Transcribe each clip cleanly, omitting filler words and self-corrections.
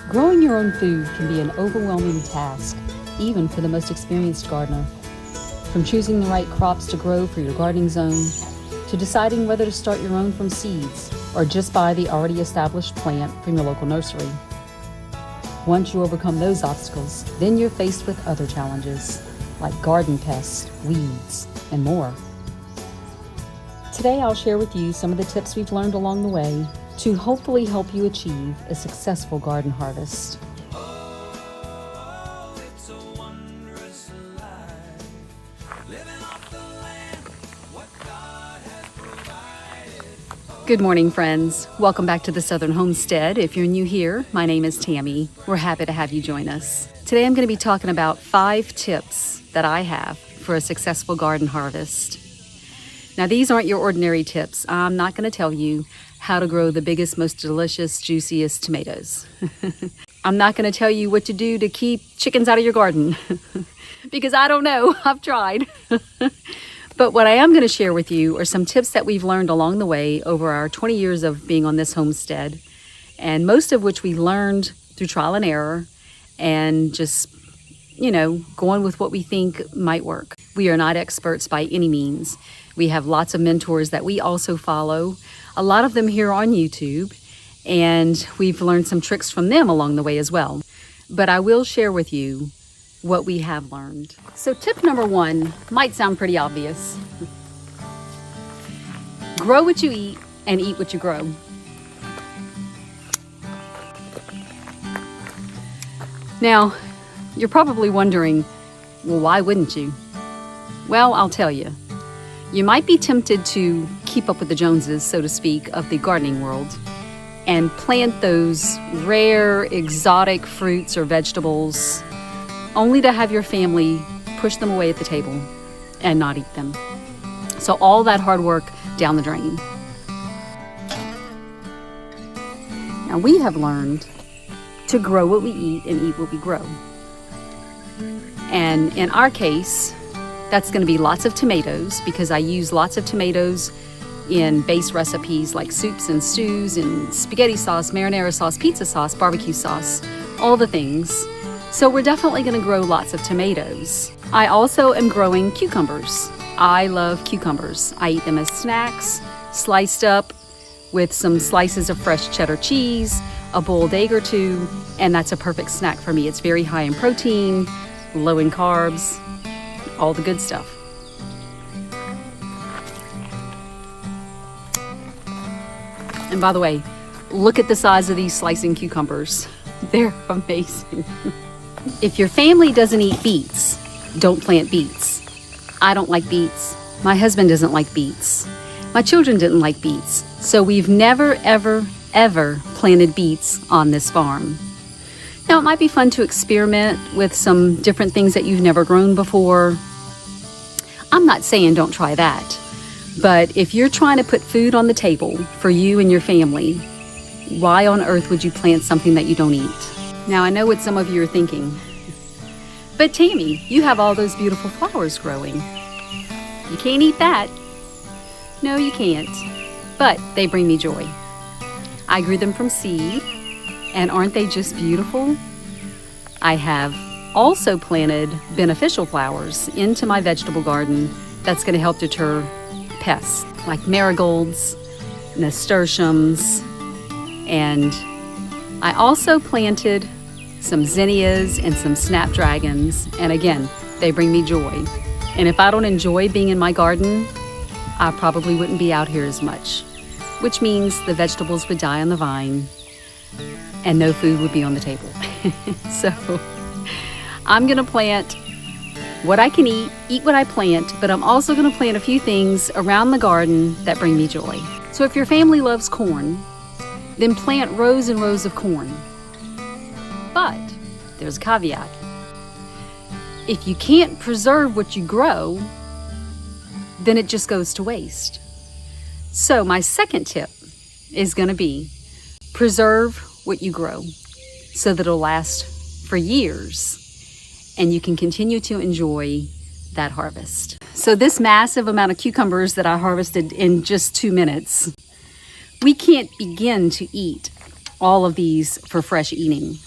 Growing your own food can be an overwhelming task, even for the most experienced gardener. From choosing the right crops to grow for your gardening zone, to deciding whether to start your own from seeds or just buy the already established plant from your local nursery. Once you overcome those obstacles, then you're faced with other challenges, like garden pests, weeds, and more. Today I'll share with you some of the tips we've learned along the way to hopefully help you achieve a successful garden harvest. Good morning, friends. Welcome back to the Southern Homestead. If you're new here, my name is Tammy. We're happy to have you join us. Today I'm going to be talking about 5 tips that I have for a successful garden harvest. Now, these aren't your ordinary tips. I'm not going to tell you how to grow the biggest, most delicious, juiciest tomatoes. I'm not going to tell you what to do to keep chickens out of your garden because I don't know. I've tried. But what I am going to share with you are some tips that we've learned along the way over our 20 years of being on this homestead, and most of which we learned through trial and error and just, going with what we think might work. We are not experts by any means. We have lots of mentors that we also follow, a lot of them here on YouTube, and we've learned some tricks from them along the way as well. But I will share with you what we have learned. So tip number 1 might sound pretty obvious. Grow what you eat and eat what you grow. Now, you're probably wondering, well, why wouldn't you? Well, I'll tell you. You might be tempted to keep up with the Joneses, so to speak, of the gardening world and plant those rare, exotic fruits or vegetables only to have your family push them away at the table and not eat them. So all that hard work down the drain. Now, we have learned to grow what we eat and eat what we grow. And in our case, that's going to be lots of tomatoes, because I use lots of tomatoes in base recipes like soups and stews and spaghetti sauce, marinara sauce, pizza sauce, barbecue sauce, all the things. So we're definitely going to grow lots of tomatoes. I also am growing cucumbers. I love cucumbers. I eat them as snacks, sliced up with some slices of fresh cheddar cheese, a boiled egg or 2, and that's a perfect snack for me. It's very high in protein, low in carbs, all the good stuff. And by the way, look at the size of these slicing cucumbers. They're amazing. If your family doesn't eat beets, don't plant beets. I don't like beets. My husband doesn't like beets. My children didn't like beets. So we've never, ever, ever planted beets on this farm. Now, it might be fun to experiment with some different things that you've never grown before. I'm not saying don't try that. But if you're trying to put food on the table for you and your family, why on earth would you plant something that you don't eat? Now, I know what some of you are thinking. But Tammy, you have all those beautiful flowers growing. You can't eat that. No, you can't. But they bring me joy. I grew them from seed, and aren't they just beautiful? I have also planted beneficial flowers into my vegetable garden that's going to help deter pests like marigolds, nasturtiums, and I also planted some zinnias and some snapdragons, and again, they bring me joy. And if I don't enjoy being in my garden, I probably wouldn't be out here as much, which means the vegetables would die on the vine and no food would be on the table. So I'm going to plant what I can eat what I plant, but I'm also going to plant a few things around the garden that bring me joy. So if your family loves corn, then plant rows and rows of corn. But there's a caveat. If you can't preserve what you grow, then it just goes to waste. So my second tip is going to be preserve what you grow so that it'll last for years and you can continue to enjoy that harvest. So this massive amount of cucumbers that I harvested in just 2 minutes, we can't begin to eat all of these for fresh eating.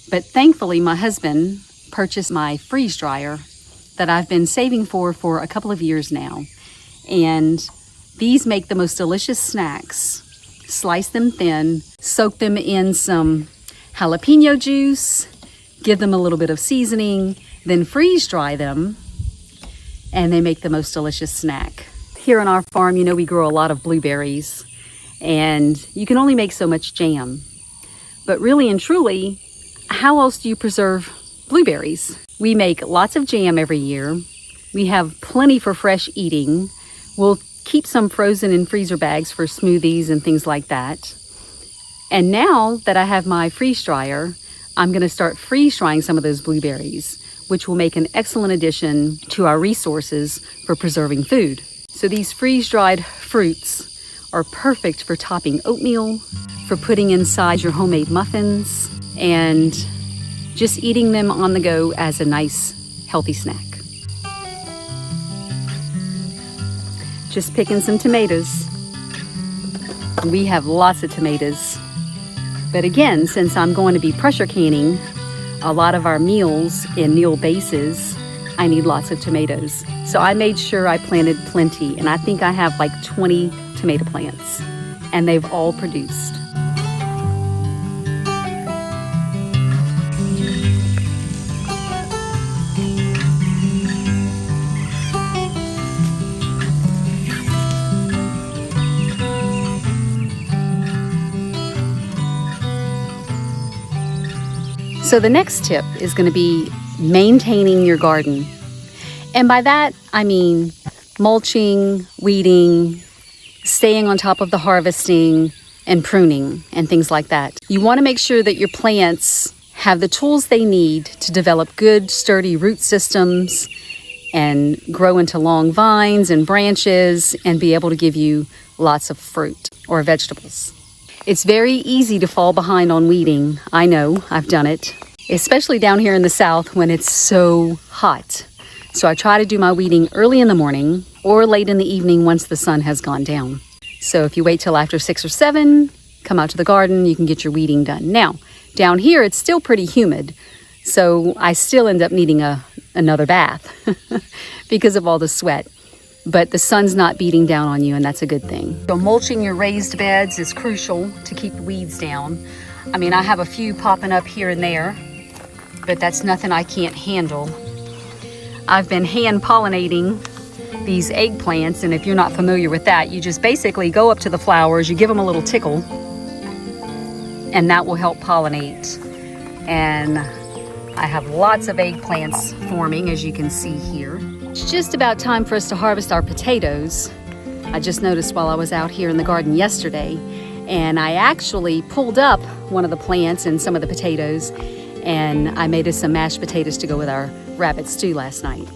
But thankfully, my husband purchased my freeze dryer that I've been saving for a couple of years now. And these make the most delicious snacks. Slice them thin, soak them in some jalapeno juice, give them a little bit of seasoning, then freeze dry them, and they make the most delicious snack. Here on our farm, you know, we grow a lot of blueberries, and you can only make so much jam. But really and truly, how else do you preserve blueberries? We make lots of jam every year. We have plenty for fresh eating. We'll keep some frozen in freezer bags for smoothies and things like that. And now that I have my freeze dryer, I'm going to start freeze drying some of those blueberries, which will make an excellent addition to our resources for preserving food. So these freeze-dried fruits are perfect for topping oatmeal, for putting inside your homemade muffins, and just eating them on the go as a nice, healthy snack. Just picking some tomatoes. We have lots of tomatoes. But again, since I'm going to be pressure canning a lot of our meals in meal bases, I need lots of tomatoes. So I made sure I planted plenty, and I think I have like 20 tomato plants, and they've all produced. So the next tip is going to be maintaining your garden. And by that, I mean mulching, weeding, staying on top of the harvesting, and pruning, and things like that. You want to make sure that your plants have the tools they need to develop good, sturdy root systems and grow into long vines and branches and be able to give you lots of fruit or vegetables. It's very easy to fall behind on weeding. I know, I've done it, especially down here in the South when it's so hot. So I try to do my weeding early in the morning or late in the evening once the sun has gone down. So if you wait till after 6 or 7, come out to the garden, you can get your weeding done. Now, down here it's still pretty humid, so I still end up needing another bath because of all the sweat. But the sun's not beating down on you, and that's a good thing. So mulching your raised beds is crucial to keep the weeds down. I mean, I have a few popping up here and there, but that's nothing I can't handle. I've been hand pollinating these eggplants, and if you're not familiar with that, you just basically go up to the flowers, you give them a little tickle, and that will help pollinate. And I have lots of eggplants forming, as you can see here. It's just about time for us to harvest our potatoes. I just noticed while I was out here in the garden yesterday, and I actually pulled up one of the plants and some of the potatoes, and I made us some mashed potatoes to go with our rabbit stew last night.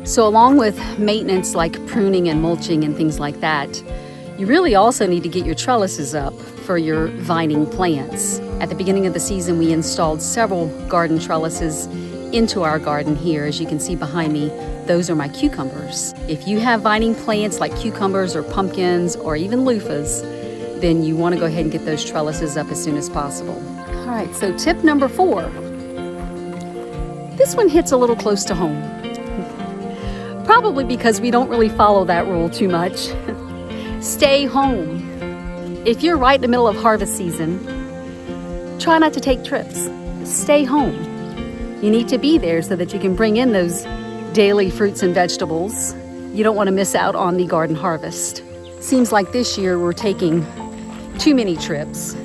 So along with maintenance like pruning and mulching and things like that, you really also need to get your trellises up for your vining plants. At the beginning of the season, we installed several garden trellises into our garden here. As you can see behind me, those are my cucumbers. If you have vining plants like cucumbers or pumpkins or even loofahs, then you want to go ahead and get those trellises up as soon as possible. All right, so tip number 4. This one hits a little close to home. Probably because we don't really follow that rule too much. Stay home. If you're right in the middle of harvest season, try not to take trips. Stay home. You need to be there so that you can bring in those daily fruits and vegetables. You don't want to miss out on the garden harvest. Seems like this year we're taking too many trips.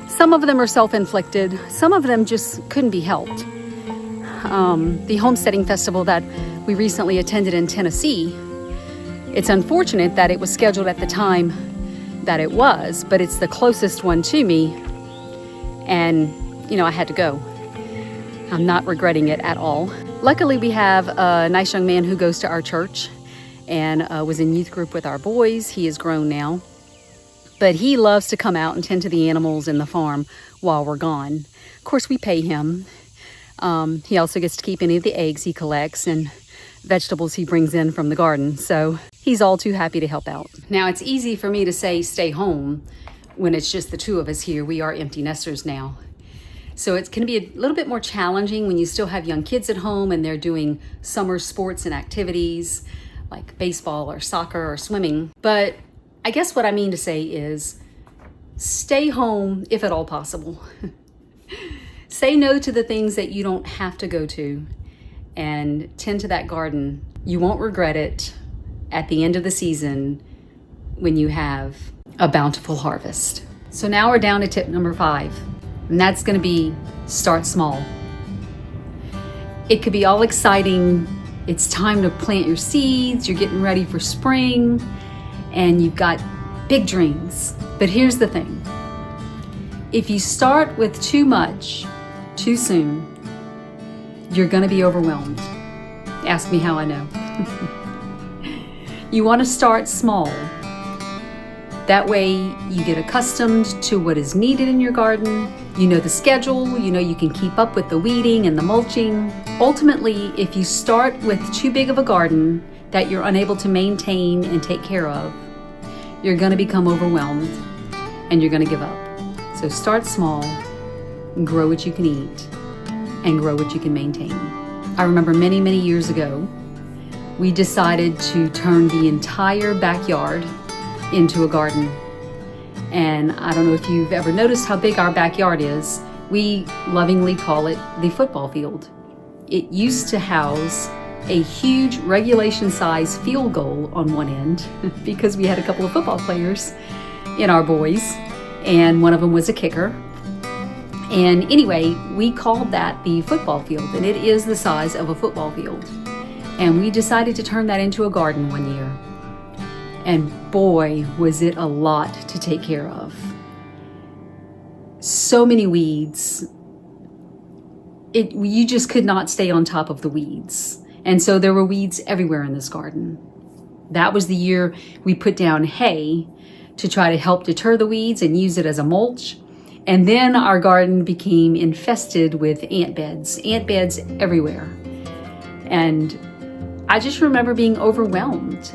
Some of them are self-inflicted. Some of them just couldn't be helped. The Homesteading Festival that we recently attended in Tennessee, it's unfortunate that it was scheduled at the time that it was, but it's the closest one to me, and I had to go. I'm not regretting it at all. Luckily, we have a nice young man who goes to our church and was in youth group with our boys. He is grown now, but he loves to come out and tend to the animals in the farm while we're gone. Of course, we pay him. He also gets to keep any of the eggs he collects and vegetables he brings in from the garden. So he's all too happy to help out. Now, it's easy for me to say stay home when it's just the two of us here. We are empty nesters now. So it's going to be a little bit more challenging when you still have young kids at home and they're doing summer sports and activities like baseball or soccer or swimming. But I guess what I mean to say is stay home if at all possible. Say no to the things that you don't have to go to and tend to that garden. You won't regret it at the end of the season when you have a bountiful harvest. So now we're down to tip number 5, and that's going to be start small. It could be all exciting. It's time to plant your seeds. You're getting ready for spring and you've got big dreams. But here's the thing. If you start with too much too soon, you're going to be overwhelmed. Ask me how I know. You want to start small. That way you get accustomed to what is needed in your garden. You know the schedule, you know you can keep up with the weeding and the mulching. Ultimately, if you start with too big of a garden that you're unable to maintain and take care of, you're going to become overwhelmed and you're going to give up. So start small, grow what you can eat, and grow what you can maintain. I remember many, many years ago, we decided to turn the entire backyard into a garden. And I don't know if you've ever noticed how big our backyard is. We lovingly call it the football field. It used to house a huge regulation size field goal on one end because we had a couple of football players in our boys, and one of them was a kicker. And anyway, we called that the football field, and it is the size of a football field. And we decided to turn that into a garden one year. And boy, was it a lot to take care of. So many weeds. You just could not stay on top of the weeds. And so there were weeds everywhere in this garden. That was the year we put down hay to try to help deter the weeds and use it as a mulch. And then our garden became infested with ant beds everywhere. And I just remember being overwhelmed.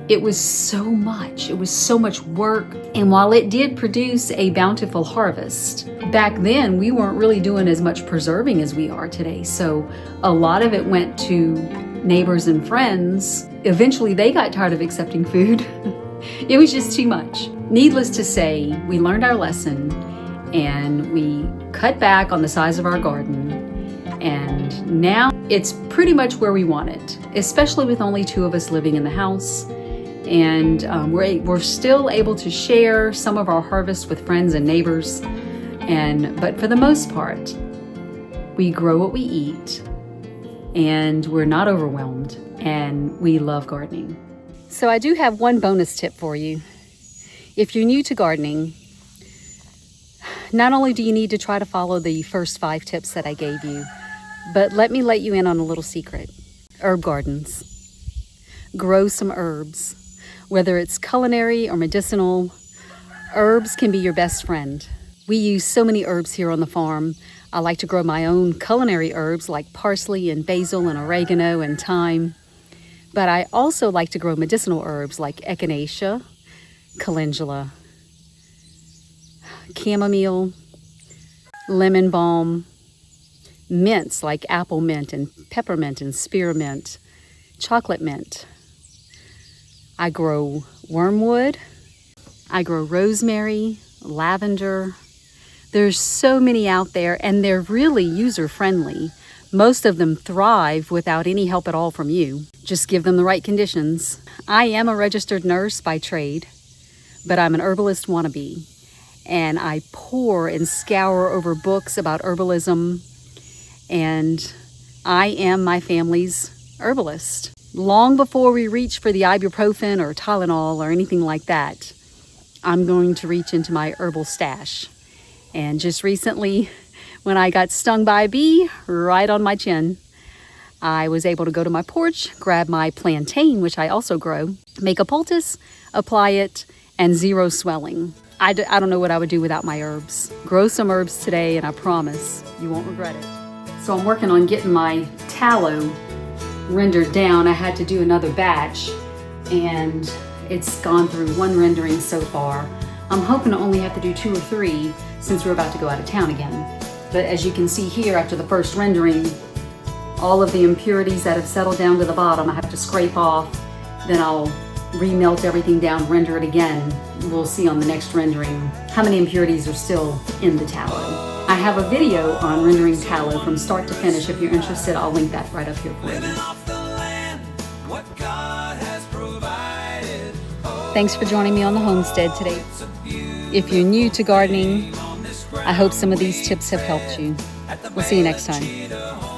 It was so much. It was so much work. And while it did produce a bountiful harvest, back then we weren't really doing as much preserving as we are today. So a lot of it went to neighbors and friends. Eventually they got tired of accepting food. It was just too much. Needless to say, we learned our lesson and we cut back on the size of our garden. And now it's pretty much where we want it, especially with only 2 of us living in the house. And we're still able to share some of our harvest with friends and neighbors. But for the most part, we grow what we eat and we're not overwhelmed, and we love gardening. So I do have one bonus tip for you. If you're new to gardening, not only do you need to try to follow the first 5 tips that I gave you, but let me let you in on a little secret. Herb gardens. Grow some herbs. Whether it's culinary or medicinal, herbs can be your best friend. We use so many herbs here on the farm. I like to grow my own culinary herbs like parsley and basil and oregano and thyme. But I also like to grow medicinal herbs like echinacea, calendula, chamomile, lemon balm, mints like apple mint and peppermint and spearmint, chocolate mint. I grow wormwood. I grow rosemary, lavender. There's so many out there, and they're really user-friendly. Most of them thrive without any help at all from you. Just give them the right conditions. I am a registered nurse by trade, but I'm an herbalist wannabe. And I pore and scour over books about herbalism, and I am my family's herbalist. Long before we reach for the ibuprofen or Tylenol or anything like that, I'm going to reach into my herbal stash. And just recently, when I got stung by a bee right on my chin, I was able to go to my porch, grab my plantain, which I also grow, make a poultice, apply it, and 0 swelling. I don't know what I would do without my herbs. Grow some herbs today, and I promise you won't regret it. So I'm working on getting my tallow rendered down. I had to do another batch, and it's gone through 1 rendering so far. I'm hoping to only have to do 2 or 3 since we're about to go out of town again. But as you can see here, after the first rendering, all of the impurities that have settled down to the bottom, I have to scrape off. Then I'll remelt everything down, render it again. We'll see on the next rendering how many impurities are still in the tallow. I have a video on rendering tallow from start to finish. If you're interested, I'll link that right up here for you. Thanks for joining me on the homestead today. If you're new to gardening, I hope some of these tips have helped you. We'll see you next time.